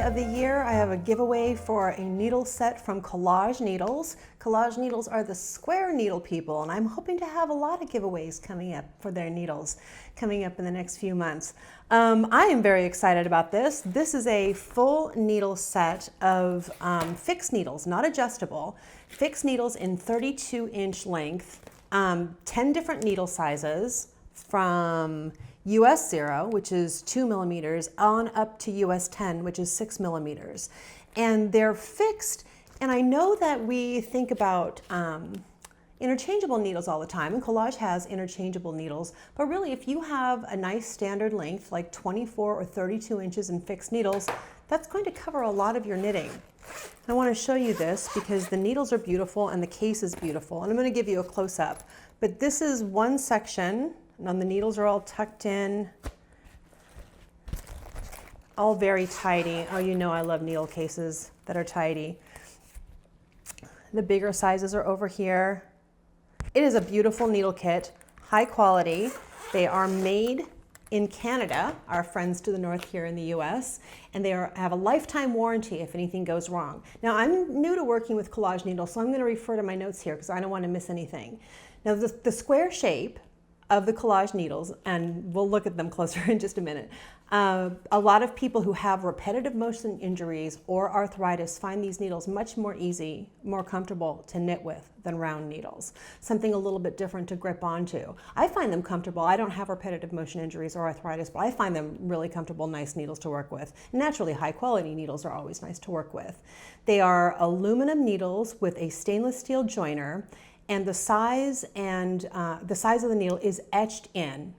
of the year, I have a giveaway for a needle set from Kollage Needles. Kollage Needles are the square needle people, and I'm hoping to have a lot of giveaways coming up for their needles coming up in the next few months. I am very excited about this. This is a full needle set of fixed needles, not adjustable, fixed needles in 32-inch length, 10 different needle sizes from US 0, which is 2 millimeters, on up to US 10, which is 6 millimeters. And they're fixed, and I know that we think about interchangeable needles all the time, and Kollage has interchangeable needles, but really if you have a nice standard length, like 24 or 32 inches in fixed needles, that's going to cover a lot of your knitting. I want to show you this because the needles are beautiful and the case is beautiful, and I'm going to give you a close-up. But this is one section, and the needles are all tucked in, all very tidy. Oh, you know I love needle cases that are tidy. The bigger sizes are over here. It is a beautiful needle kit, high quality. They are made in Canada, our friends to the north here in the US, and they have a lifetime warranty if anything goes wrong. Now, I'm new to working with Kollage needles, so I'm going to refer to my notes here because I don't want to miss anything. Now, the square shape of the Kollage needles, and we'll look at them closer in just a minute. A lot of people who have repetitive motion injuries or arthritis find these needles much more easy, more comfortable to knit with than round needles. Something a little bit different to grip onto. I find them comfortable. I don't have repetitive motion injuries or arthritis, but I find them really comfortable, nice needles to work with. Naturally, high quality needles are always nice to work with. They are aluminum needles with a stainless steel joiner, and the size of the needle is etched in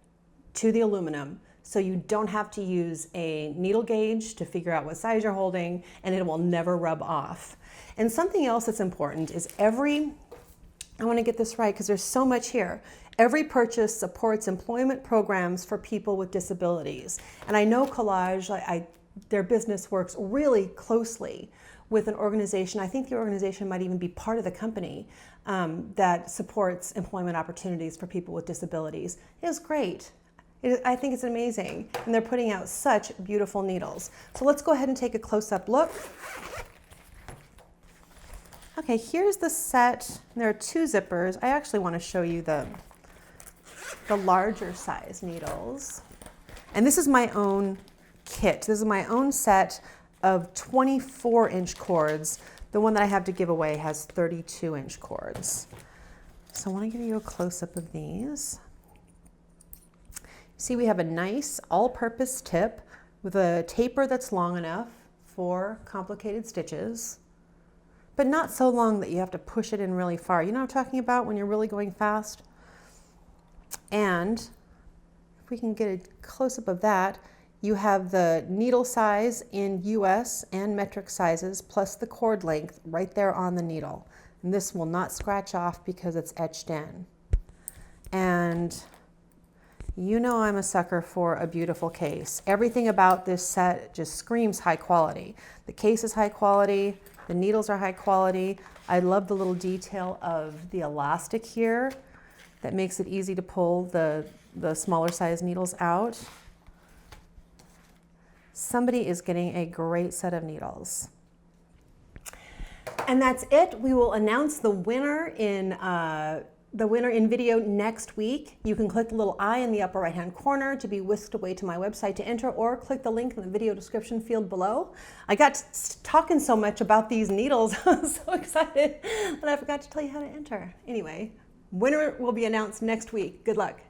to the aluminum, so you don't have to use a needle gauge to figure out what size you're holding, and it will never rub off. And something else that's important is I want to get this right because there's so much here. Every purchase supports employment programs for people with disabilities. And I know Kollage, their business works really closely with an organization. I think the organization might even be part of the company that supports employment opportunities for people with disabilities. It is great. I think it's amazing. And they're putting out such beautiful needles. So let's go ahead and take a close-up look. Okay, here's the set. There are 2 zippers. I actually want to show you the larger size needles. And this is my own kit. This is my own set of 24-inch cords. The one that I have to give away has 32-inch cords. So I want to give you a close-up of these. See, we have a nice all-purpose tip with a taper that's long enough for complicated stitches, but not so long that you have to push it in really far. You know what I'm talking about when you're really going fast? And if we can get a close-up of that, you have the needle size in US and metric sizes plus the cord length right there on the needle. And this will not scratch off because it's etched in. And you know I'm a sucker for a beautiful case. Everything about this set just screams high quality. The case is high quality, the needles are high quality. I love the little detail of the elastic here that makes it easy to pull the smaller size needles out. Somebody is getting a great set of needles. And that's it. We will announce the winner in video next week. You can click the little I in the upper right-hand corner to be whisked away to my website to enter, or click the link in the video description field below. I got talking so much about these needles. I was so excited that I forgot to tell you how to enter. Anyway, winner will be announced next week. Good luck.